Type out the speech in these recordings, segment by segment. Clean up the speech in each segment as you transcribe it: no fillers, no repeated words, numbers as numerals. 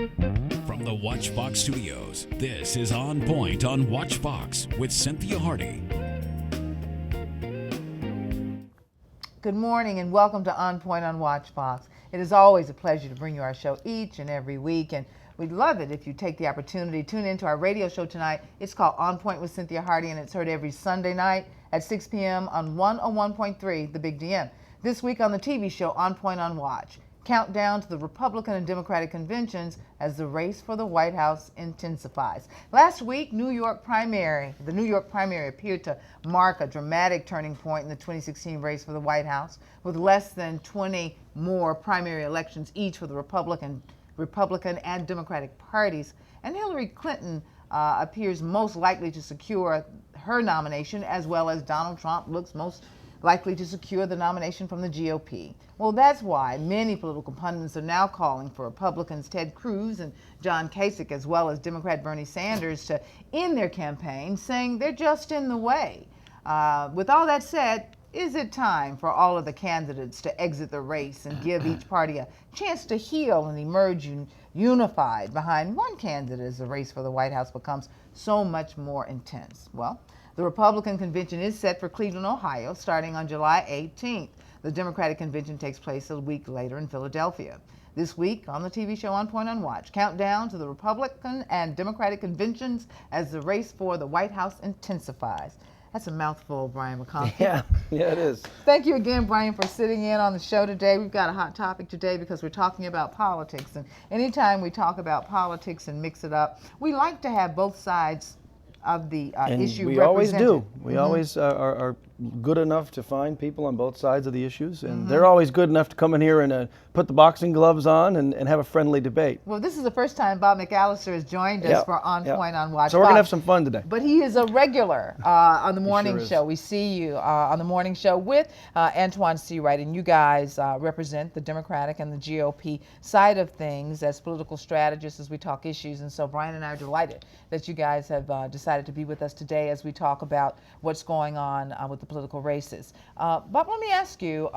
From the WatchBox Studios, this is On Point on WatchBox with Cynthia Hardy. Good morning and welcome to On Point on WatchBox. It is always a pleasure to bring you our show each and every week, and we'd love it if you take the opportunity to tune into our radio show tonight. It's called On Point with Cynthia Hardy, and it's heard every Sunday night at 6 p.m. on 101.3 The Big DM. This week on the TV show On Point on Watch, countdown to the Republican and Democratic conventions as the race for the White House intensifies. Last week, the New York primary appeared to mark a dramatic turning point in the 2016 race for the White House, with less than 20 more primary elections each for the Republican and Democratic parties. And Hillary Clinton appears most likely to secure her nomination, as well as Donald Trump looks most likely to secure the nomination from the GOP. Well, that's why many political pundits are now calling for Republicans Ted Cruz and John Kasich, as well as Democrat Bernie Sanders, to end their campaign, saying they're just in the way. With all that said, is it time for all of the candidates to exit the race and give each party a chance to heal and emerge unified behind one candidate as the race for the White House becomes so much more intense? Well, the Republican convention is set for Cleveland, Ohio, starting on July 18th. The Democratic convention takes place a week later in Philadelphia. This week on the TV show On Point on Watch, countdown to the Republican and Democratic conventions as the race for the White House intensifies. That's a mouthful, Brian McConkey. Yeah, it is. Thank you again, Brian, for sitting in on the show today. We've got a hot topic today because we're talking about politics. And anytime we talk about politics and mix it up, we like to have both sides of the issue we represented. always do. We always are good enough to find people on both sides of the issues, and they're always good enough to come in here and put the boxing gloves on and have a friendly debate. Well, this is the first time Bob McAllister has joined us for On Point on Watch. So we're going to have some fun today. But he is a regular on the morning show. We see you on the morning show with Antoine Seawright, and you guys represent the Democratic and the GOP side of things as political strategists as we talk issues. And so Brian and I are delighted that you guys have decided to be with us today as we talk about what's going on with the political races. Bob, let me ask you,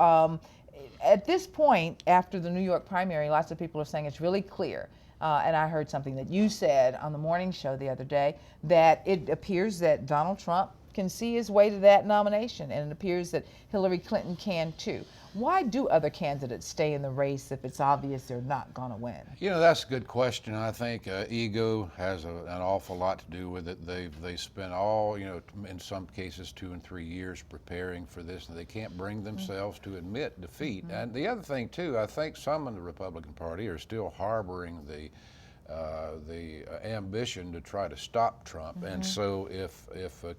at this point, after the New York primary, lots of people are saying it's really clear, and I heard something that you said on the morning show the other day, that it appears that Donald Trump can see his way to that nomination, and it appears that Hillary Clinton can too. Why do other candidates stay in the race if it's obvious they're not going to win? You know, that's a good question. I think ego has an awful lot to do with it. They spent all, in some cases 2 and 3 years preparing for this, and they can't bring themselves to admit defeat. And the other thing too, I think some in the Republican Party are still harboring the ambition to try to stop Trump. And so if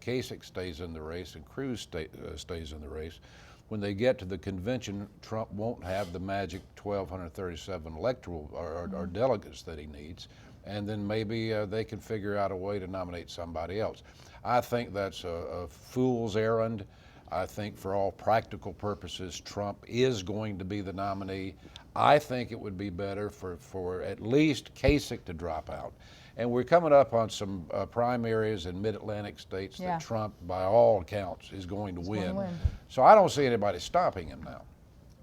Kasich stays in the race and Cruz stays in the race, when they get to the convention, Trump won't have the magic 1,237 electoral or delegates that he needs, and then maybe they can figure out a way to nominate somebody else. I think that's a fool's errand. I think for all practical purposes, Trump is going to be the nominee. I think it would be better for at least Kasich to drop out. And we're coming up on some primaries in mid-Atlantic states that Trump, by all accounts, is going to win. So I don't see anybody stopping him now.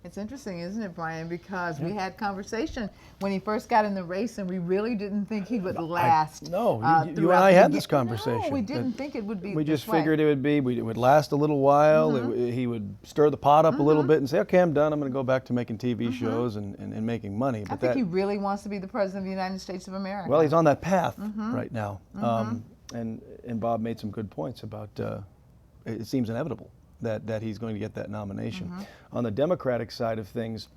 It's interesting, isn't it, Brian? Because we had conversation when he first got in the race, and we really didn't think he would last. You and I had this conversation. No, we didn't think it would be. We just figured it would last a little while. He would stir the pot up a little bit and say, okay, I'm done. I'm going to go back to making TV shows and making money. But I think he really wants to be the president of the United States of America. Well, he's on that path right now. And Bob made some good points about it seems inevitable that he's going to get that nomination. On the Democratic side of things,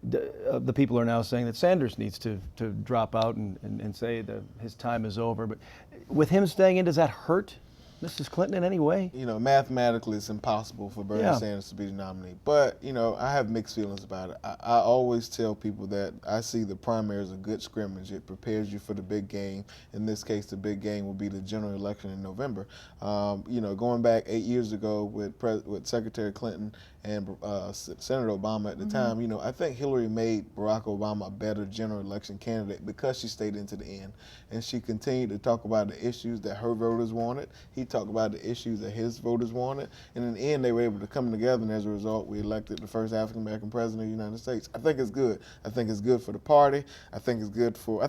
the people are now saying that Sanders needs to drop out and say that his time is over. But with him staying in, does that hurt Mrs. Clinton in any way? Mathematically it's impossible for Bernie Sanders to be the nominee. But, I have mixed feelings about it. I always tell people that I see the primary as a good scrimmage. It prepares you for the big game. In this case, the big game will be the general election in November. Going back 8 years ago with Secretary Clinton and Senator Obama at the time, I think Hillary made Barack Obama a better general election candidate because she stayed into the end. And she continued to talk about the issues that her voters wanted. He talked about the issues that his voters wanted, and in the end, they were able to come together, and as a result, we elected the first African-American president of the United States. I think it's good. I think it's good for the party. I think it's good for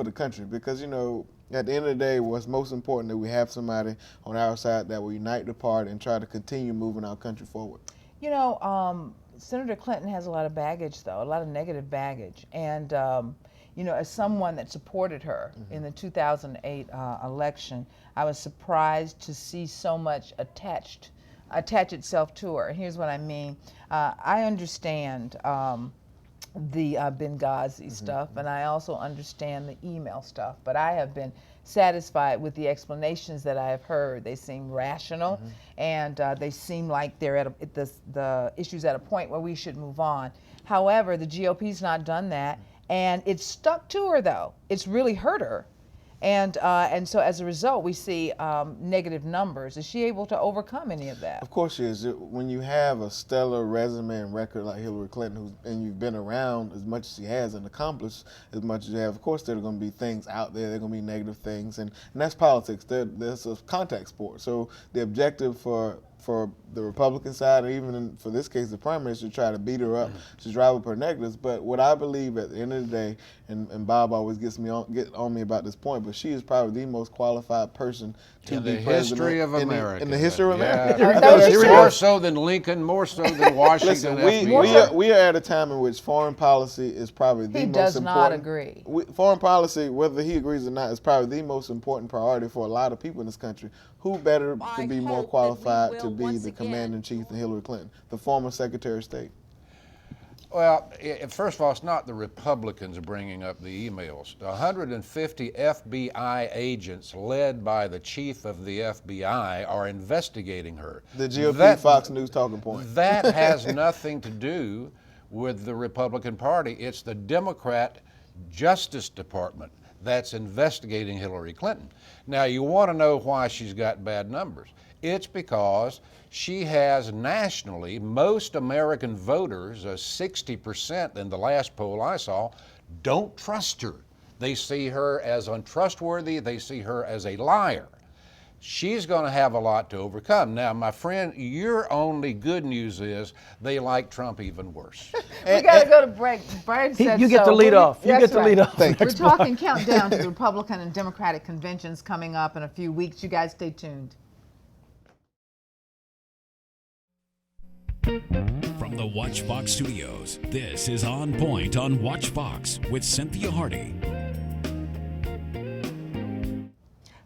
the country, because, you know, at the end of the day, what's most important that we have somebody on our side that will unite the party and try to continue moving our country forward. You know, Senator Clinton has a lot of baggage, though, a lot of negative baggage. And, you know, as someone that supported her in the 2008 election, I was surprised to see so much attach itself to her. Here's what I mean. I understand the Benghazi stuff, and I also understand the email stuff, but I have been satisfied with the explanations that I have heard. They seem rational, and they seem like they're at the issue's at a point where we should move on. However, the GOP's not done that, and it's stuck to her, though. It's really hurt her. And so as a result, we see negative numbers. Is she able to overcome any of that? Of course she is. When you have a stellar resume and record like Hillary Clinton, and you've been around as much as she has and accomplished as much as you have, of course there are going to be things out there. There are going to be negative things, and that's politics. There's a contact sport. So the objective for the Republican side, or even for this case, the primary, is to try to beat her up, to drive up her negatives. But what I believe at the end of the day, and Bob always get on me about this point, but she is probably the most qualified person to be president history of America. In the history of America. More so than Lincoln, more so than Washington. Listen, we are at a time in which foreign policy is probably the most important. He does not agree. Foreign policy, whether he agrees or not, is probably the most important priority for a lot of people in this country. Who better to be more qualified to be the commander-in-chief than Hillary Clinton, the former Secretary of State? Well, first of all, it's not the Republicans bringing up the emails. 150 FBI agents led by the chief of the FBI are investigating her. The GOP Fox News talking point. That has nothing to do with the Republican Party. It's the Democrat Justice Department that's investigating Hillary Clinton. Now, you want to know why she's got bad numbers. It's because she has nationally, most American voters, 60% in the last poll I saw, don't trust her. They see her as untrustworthy. They see her as a liar. She's going to have a lot to overcome. Now, my friend, your only good news is they like Trump even worse. We got to go to break. Brian said you get to lead off. You get to lead off. We're talking countdown to the Republican and Democratic conventions coming up in a few weeks. You guys stay tuned. From the WatchBox studios, this is On Point on WatchBox with Cynthia Hardy.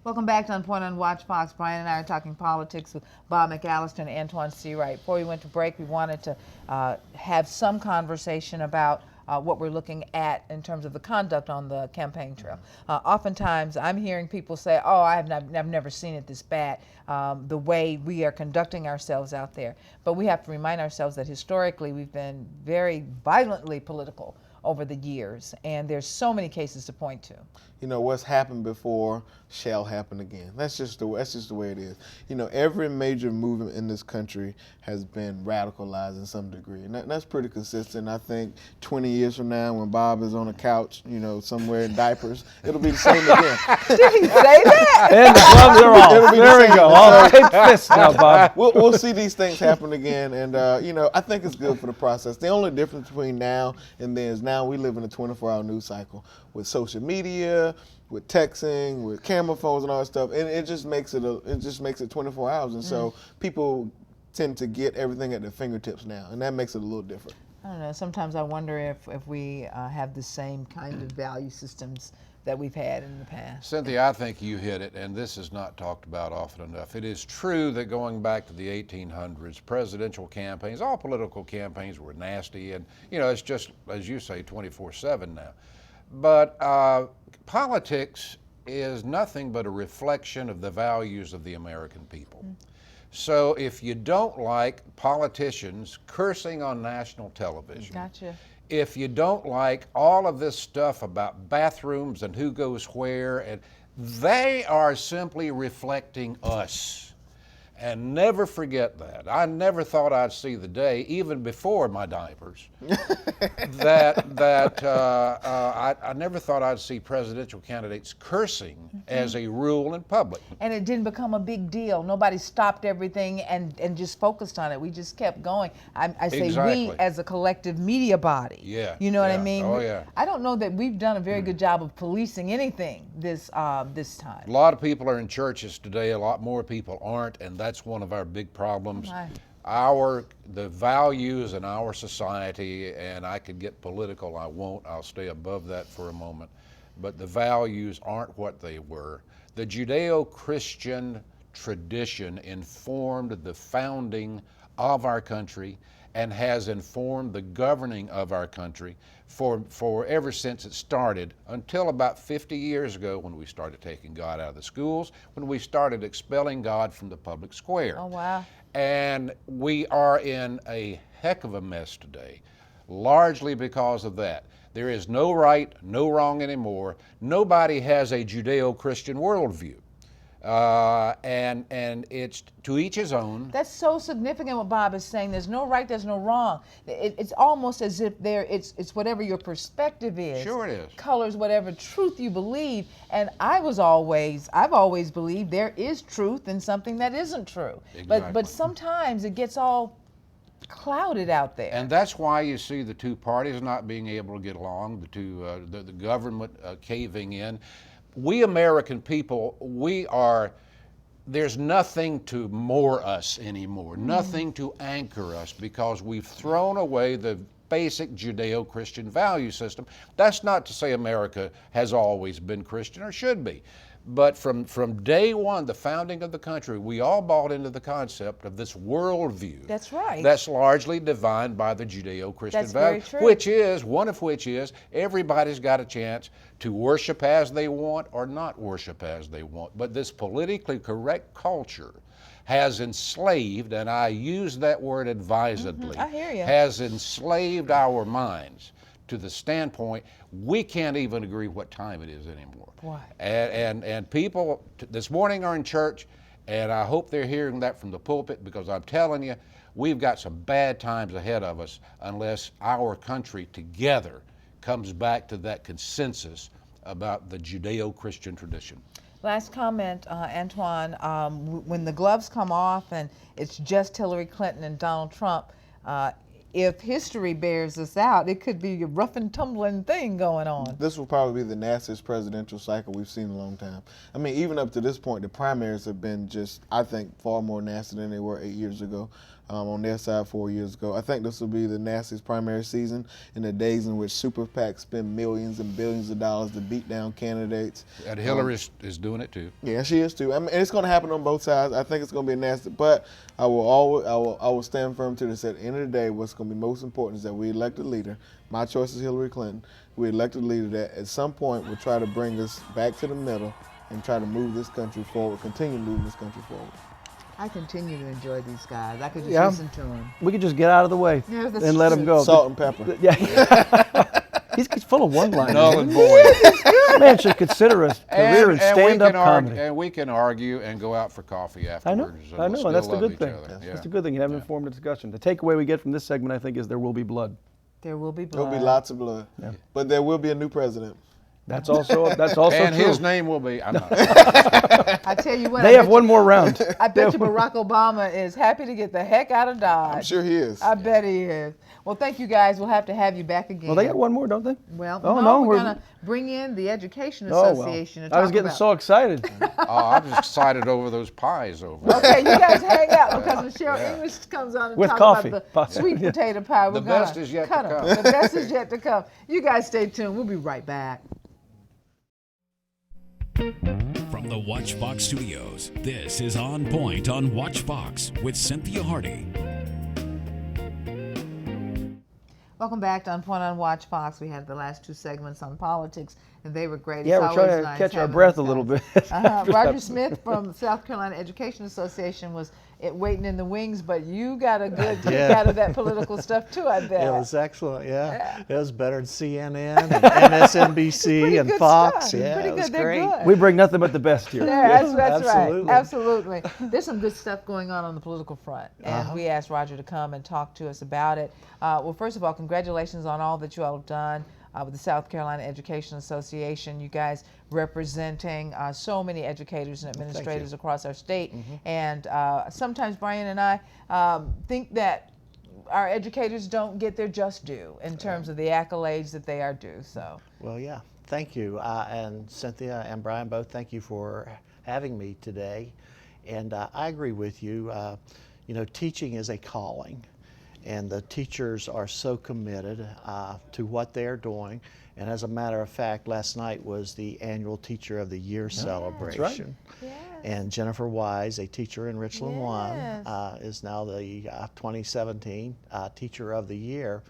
Welcome back to On Point on WatchBox. Brian and I are talking politics with Bob McAllister and Antoine C. Wright. Before we went to break, we wanted to have some conversation about what we're looking at in terms of the conduct on the campaign trail. Oftentimes, I'm hearing people say, "Oh, I've never seen it this bad." The way we are conducting ourselves out there, but we have to remind ourselves that historically we've been very violently political over the years, and there's so many cases to point to. You know, what's happened before shall happen again. That's just the way it is. You know, every major movement in this country has been radicalized in some degree, and that's pretty consistent. I think 20 years from now, when Bob is on a couch, you know, somewhere in diapers, it'll be the same again. Did he say that? And the gloves are off. There we go. All tight fists now, Bob. We'll see these things happen again, and you know, I think it's good for the process. The only difference between now and then is now we live in a 24-hour news cycle with social media, with texting, with camera phones and all that stuff, and it just makes it 24 hours, and so people tend to get everything at their fingertips now, and that makes it a little different. I don't know. Sometimes I wonder if we have the same kind of value systems that we've had in the past. Cynthia, I think you hit it, and this is not talked about often enough. It is true that going back to the 1800s, presidential campaigns, all political campaigns were nasty, and you know, it's just, as you say, 24/7 now. But politics is nothing but a reflection of the values of the American people. So if you don't like politicians cursing on national television, Gotcha. if you don't like all of this stuff about bathrooms and who goes where, and they are simply reflecting us. and never forget that. I never thought I'd see the day, even before my diapers, I never thought I'd see presidential candidates cursing as a rule in public. And it didn't become a big deal. Nobody stopped everything and just focused on it. We just kept going. I say Exactly. we as a collective media body. Yeah. You know what I Yeah. mean? Oh, yeah. I don't know that we've done a very good job of policing anything this time. A lot of people are in churches today, a lot more people aren't, and that's one of our big problems. The values in our society, and I could get political, I won't, I'll stay above that for a moment, but the values aren't what they were. The Judeo-Christian tradition informed the founding of our country and has informed the governing of our country for ever since it started until about 50 years ago when we started taking God out of the schools, when we started expelling God from the public square. Oh, wow. And we are in a heck of a mess today, largely because of that. There is no right, no wrong anymore. Nobody has a Judeo-Christian worldview. And it's to each his own. That's so significant what Bob is saying. There's no right, there's no wrong. It's almost as if it's whatever your perspective is. Sure it is. Colors whatever truth you believe. And I've always believed there is truth in something that isn't true. Exactly. But sometimes it gets all clouded out there. And that's why you see the two parties not being able to get along, the government caving in. We American people, there's nothing to moor us anymore, nothing to anchor us, because we've thrown away the basic Judeo-Christian value system. That's not to say America has always been Christian or should be. But from day one, the founding of the country, we all bought into the concept of this worldview. That's right. That's largely defined by the Judeo-Christian That's value, very true. one of which is everybody's got a chance to worship as they want or not worship as they want. But this politically correct culture has enslaved, and I use that word advisedly, I hear you. has enslaved our minds to the standpoint we can't even agree what time it is anymore. Why? And people this morning are in church, and I hope they're hearing that from the pulpit, because I'm telling you, we've got some bad times ahead of us unless our country together comes back to that consensus about the Judeo-Christian tradition. Last comment, Antoine, when the gloves come off and it's just Hillary Clinton and Donald Trump, if history bears us out, it could be a rough and tumbling thing going on. This will probably be the nastiest presidential cycle we've seen in a long time. I mean, even up to this point, the primaries have been just, I think, far more nasty than they were 8 years ago. On their side 4 years ago. I think this will be the nastiest primary season in the days in which super PACs spend millions and billions of dollars to beat down candidates. And Hillary is doing it too. Yeah, she is too. I mean, and it's going to happen on both sides. I think it's going to be nasty, but I will stand firm to this. At the end of the day, what's going to be most important is that we elect a leader. My choice is Hillary Clinton. We elect a leader that at some point will try to bring us back to the middle and try to move this country forward, continue moving this country forward. I continue to enjoy these guys. I could just Yeah. listen to them. We could just get out of the way Yeah, that's and let true. him go. Salt and pepper. Yeah. He's full of one-liners. Null and void. This man should consider a career in stand-up comedy. And we can argue and go out for coffee afterwards. I know, and that's the good thing. Yeah. That's the good thing. You have an informed discussion. The takeaway we get from this segment, I think, is there will be blood. There will be There'll blood. be lots of blood. Yeah. But there will be a new president. That's also And true. his name will be, I'm not. I tell you what. They have one more round. I bet you Barack Obama is happy to get the heck out of Dodge. I'm sure he is. I bet he is. Well, thank you guys. We'll have to have you back again. Well, they got one more, don't they? Well, Oh, no, no, we're we're- going to bring in the Education Oh, Association well. to I was talk getting about. so excited. Oh, I'm just excited over those pies over there. Okay, you guys hang out because Michelle English comes on and With talks coffee, about the possibly. sweet potato pie. We're The gonna best is yet to cut 'em. come. The best is yet to come. You guys stay tuned. We'll be right back. From the WatchBox Studios, this is On Point on WatchBox with Cynthia Hardy. Welcome back to On Point on WatchBox. We had the last two segments on politics, and they were great. Yeah, It's we're trying always to nice catch our having breath those a little guys. bit. Roger Smith from South Carolina Education Association was waiting in the wings, but you got a good take out of that political stuff too, I bet. It was excellent, yeah. It was better than CNN and MSNBC and Fox. Stuff. Yeah, Pretty it was good. They're great. good. We bring nothing but the best here. Yeah, that's Absolutely. right. Absolutely. There's some good stuff going on the political front, and we asked Roger to come and talk to us about it. Well, first of all, congratulations on all that you all have done with the South Carolina Education Association. You guys representing so many educators and administrators across our state. And sometimes Brian and I think that our educators don't get their just due in terms of the accolades that they are due. So. Well, yeah. Thank you. And Cynthia and Brian, both thank you for having me today. And I agree with you. You know, teaching is a calling, and the teachers are so committed to what they're doing. And as a matter of fact, last night was the annual Teacher of the Year celebration. That's right. Yes. And Jennifer Wise, a teacher in Richland Yes. 1, is now the 2017 Teacher of the Year.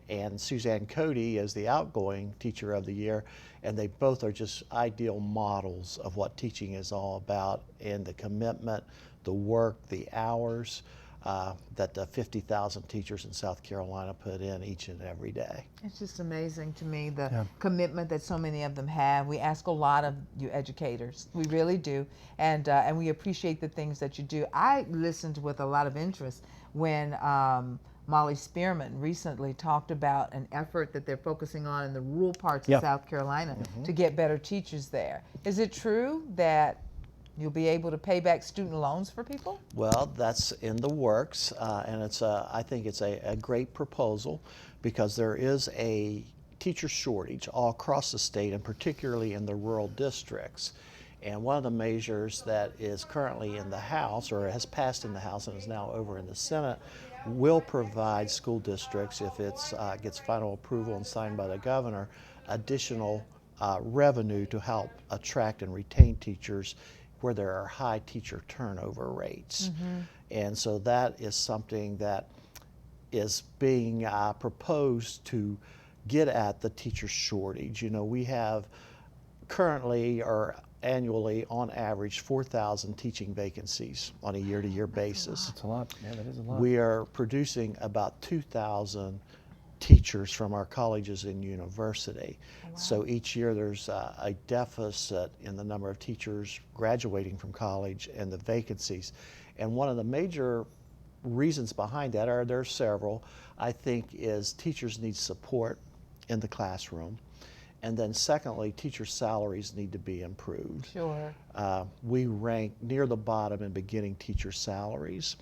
And Suzanne Cody is the outgoing Teacher of the Year. And they both are just ideal models of what teaching is all about, and the commitment, the work, the hours that the 50,000 teachers in South Carolina put in each and every day. It's just amazing to me, the commitment that so many of them have. We ask a lot of you educators. We really do. And we appreciate the things that you do. I listened with a lot of interest when Molly Spearman recently talked about an effort that they're focusing on in the rural parts of South Carolina to get better teachers there. Is it true that you'll be able to pay back student loans for people? Well, that's in the works, and it's I think it's a great proposal, because there is a teacher shortage all across the state, and particularly in the rural districts. And one of the measures that is currently in the House, or has passed in the House and is now over in the Senate, will provide school districts, if it gets final approval and signed by the governor, additional revenue to help attract and retain teachers where there are high teacher turnover rates. And so that is something that is being proposed to get at the teacher shortage. You know, we have currently, or annually, on average, 4,000 teaching vacancies on a year-to-year basis. That's a lot. Yeah, that is a lot. We are producing about 2,000 teachers from our colleges and university. So each year there's a deficit in the number of teachers graduating from college and the vacancies. And one of the major reasons behind that, there are several, I think, is teachers need support in the classroom. And then secondly, teacher salaries need to be improved. Sure. We rank near the bottom in beginning teacher salaries.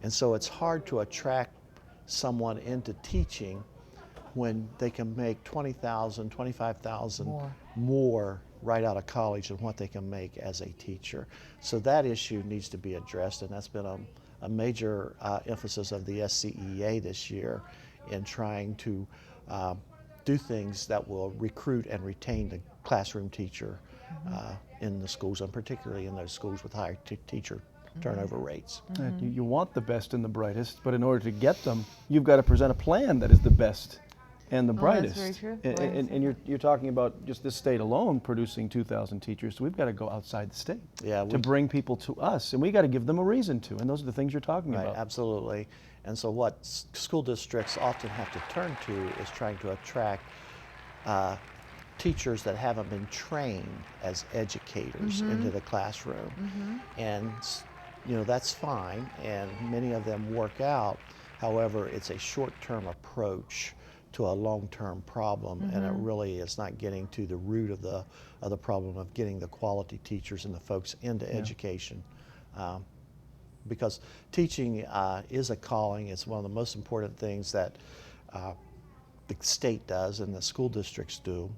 And so it's hard to attract someone into teaching when they can make $20,000, $25,000 more right out of college than what they can make as a teacher. So that issue needs to be addressed, and that's been a major emphasis of the SCEA this year in trying to do things that will recruit and retain the classroom teacher in the schools, and particularly in those schools with higher teacher turnover rates. You want the best and the brightest, but in order to get them, you've got to present a plan that is the best and the brightest. That's very true. And you're talking about just this state alone producing 2,000 teachers, so we've got to go outside the state to bring people to us, and we got to give them a reason to, and those are the things you're talking about. Absolutely. And so what school districts often have to turn to is trying to attract teachers that haven't been trained as educators into the classroom. And you know, that's fine, and many of them work out. However, it's a short-term approach to a long-term problem, and it really is not getting to the root of the problem of getting the quality teachers and the folks into education. Because teaching is a calling. It's one of the most important things that the state does and the school districts do.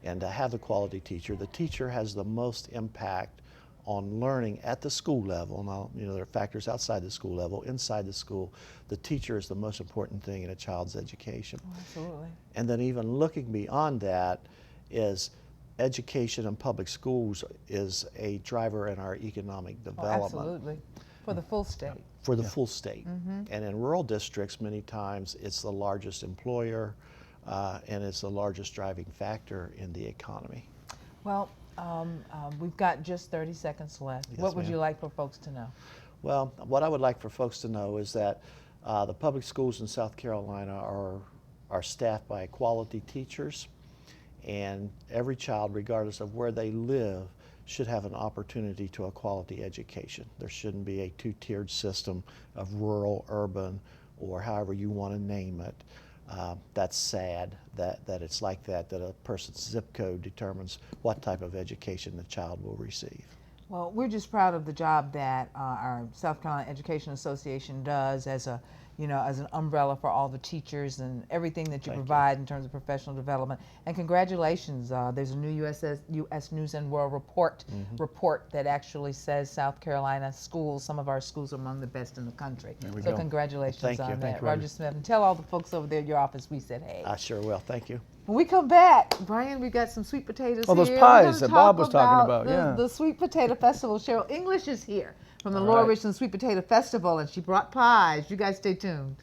And to have the quality teacher, the teacher has the most impact on learning at the school level. Now, you know, there are factors outside the school level. Inside the school, the teacher is the most important thing in a child's education. Oh, absolutely. And then even looking beyond that is education in public schools is a driver in our economic development. Absolutely. For the full state. For the full state. And in rural districts, many times it's the largest employer and it's the largest driving factor in the economy. Well, we've got just 30 seconds left. Yes, What would ma'am. you like for folks to know? Well, what I would like for folks to know is that the public schools in South Carolina are staffed by quality teachers, and every child, regardless of where they live, should have an opportunity to a quality education. There shouldn't be a two-tiered system of rural, urban, or however you want to name it. That's sad that it's like that a person's zip code determines what type of education the child will receive. Well, we're just proud of the job that our South Carolina Education Association does as a, as an umbrella for all the teachers and everything that you provide in terms of professional development. And congratulations, there's a new U.S. News and World report that actually says South Carolina schools, some of our schools are among the best in the country. So congratulations on that. Roger Smith, and tell all the folks over there at your office we said hey. I sure will, thank you. When we come back, Brian, we got some sweet potatoes here. Those pies that Bob was talking about, the Sweet Potato Festival. Cheryl English is here from the Laura Richland Sweet Potato Festival, and she brought pies. You guys stay tuned.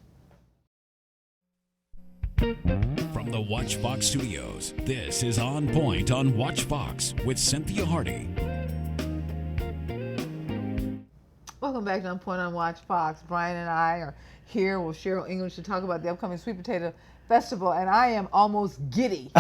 From the WatchBox Studios, this is On Point on WatchBox with Cynthia Hardy. Welcome back to On Point on WatchBox. Brian and I are here with Cheryl English to talk about the upcoming Sweet Potato Festival, and I am almost giddy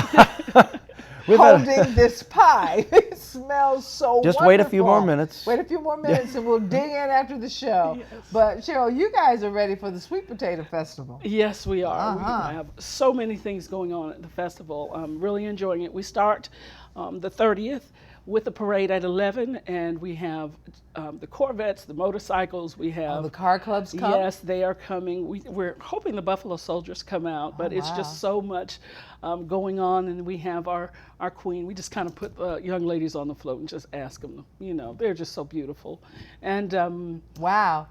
holding this pie. It smells so Just wonderful. wait a few more minutes. Wait a few more minutes and we'll dig in after the show. Yes. But Cheryl, you guys are ready for the Sweet Potato Festival. Yes, we are. We have so many things going on at the festival. I'm really enjoying it. We start the 30th with the parade at 11, and we have the Corvettes, the motorcycles. We have the car clubs come? Yes, they are coming. We're hoping the Buffalo Soldiers come out, but it's just so much going on, and we have our queen. We just kind of put young ladies on the float and just ask them, they're just so beautiful. And wow,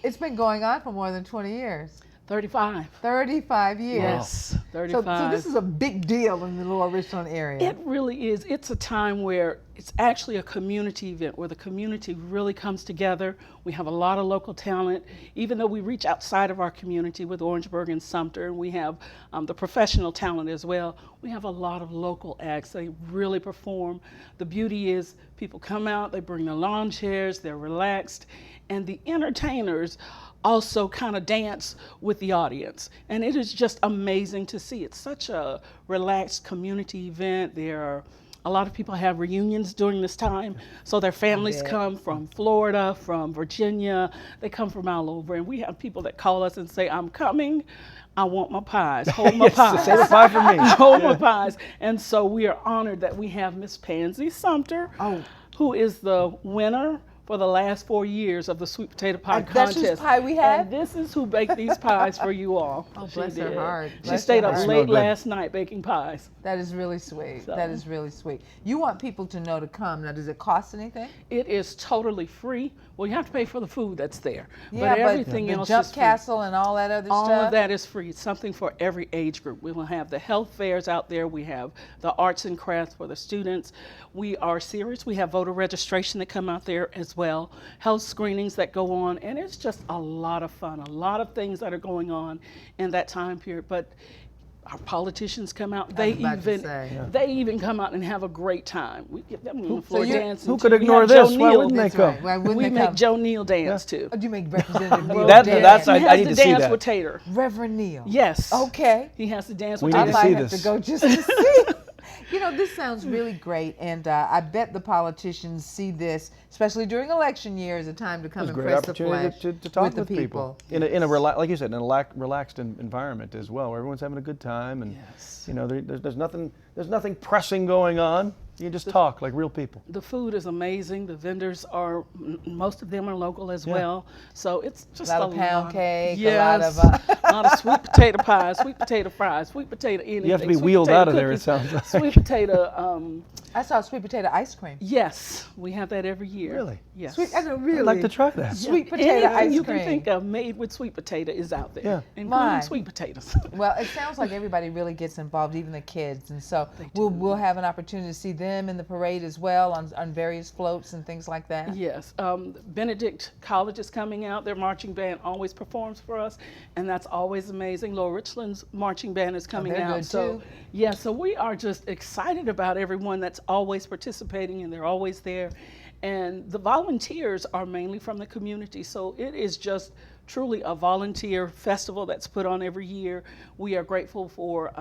it's been going on for more than 20 years. 35. 35 years. Yes, 35. So this is a big deal in the Lower Richland area. It really is. It's a time where it's actually a community event where the community really comes together. We have a lot of local talent, even though we reach outside of our community with Orangeburg and Sumter, and we have the professional talent as well. We have a lot of local acts. They really perform. The beauty is people come out, they bring their lawn chairs, they're relaxed, and the entertainers also kind of dance with the audience. And it is just amazing to see. It's such a relaxed community event. A lot of people have reunions during this time, so their families come from Florida, from Virginia. They come from all over, and we have people that call us and say, I'm coming, I want my pies, hold my pies. Save a pie for me. Hold my pies. And so we are honored that we have Miss Pansy Sumter, who is the winner for the last 4 years of the Sweet Potato Pie Contest. That's whose pie we had? And this is who baked these pies for you all. Oh, bless her heart. She stayed up late last night baking pies. That is really sweet. So. That is really sweet. You want people to know to come. Now, does it cost anything? It is totally free. Well, you have to pay for the food that's there. Yeah, but everything else jump is free. castle and all that other all stuff? All of that is free. It's something for every age group. We will have the health fairs out there. We have the arts and crafts for the students. We are serious. We have voter registration that come out there as well. Health screenings that go on. And it's just a lot of fun. A lot of things that are going on in that time period. But our politicians come out. They even come out and have a great time. We get them on the floor dancing. Who could ignore this? Why wouldn't they come? Right. We make Joe Neal dance too. Oh, do you make Representative Neal dance? I need to see that. He has to dance with Tater. Reverend Neal. Yes. Okay. He has to dance with Tater. Tater. I might have to go just to see. This sounds really great, and I bet the politicians see this, especially during election year, as a time to come and press the flesh to talk with the people. In a like you said, in a relaxed environment as well, where everyone's having a good time, and there's nothing pressing going on. You just talk like real people. The food is amazing. The vendors most of them are local as well. So it's just a lot of pound cake, yes, a lot of sweet potato pies, sweet potato fries, sweet potato anything. You have to be wheeled out of there, it sounds like. Sweet potato. I saw sweet potato ice cream. Yes, we have that every year. Really? Yes. Really? I'd like to try that. Sweet potato ice cream. You can think of made with sweet potato is out there, including sweet potatoes. Well, it sounds like everybody really gets involved, even the kids, and so we'll have an opportunity to see them in the parade as well on various floats and things like that. Yes, Benedict College is coming out. Their marching band always performs for us, and that's always amazing. Lower Richland's marching band is coming out. Good too. So we are just excited about everyone that's always participating, and they're always there. And the volunteers are mainly from the community. So it is just truly a volunteer festival that's put on every year. We are grateful for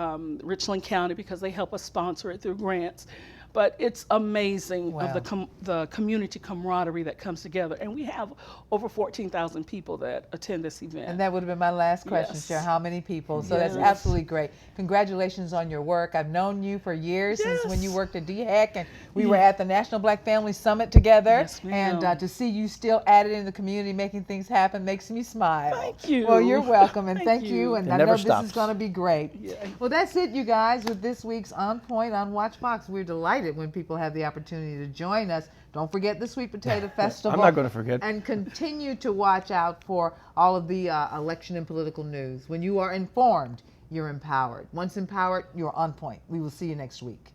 Richland County because they help us sponsor it through grants. But it's amazing Wow. of the community camaraderie that comes together. And we have over 14,000 people that attend this event. And that would have been my last question, Yes. Cheryl. How many people? So that's Yes. absolutely great. Congratulations on your work. I've known you for years, since when you worked at DHEC, and we were at the National Black Family Summit together. Yes, ma'am. And to see you still at it in the community, making things happen, makes me smile. Thank you. Well, you're welcome, and thank Thank you. you. And It I never know this stops. is going to be great. Yeah. Well, that's it, you guys, with this week's On Point on WatchBox. We're delighted when people have the opportunity to join us. Don't forget the Sweet Potato Festival. I'm not going to forget. And continue to watch out for all of the election and political news. When you are informed, you're empowered. Once empowered, you're on point. We will see you next week.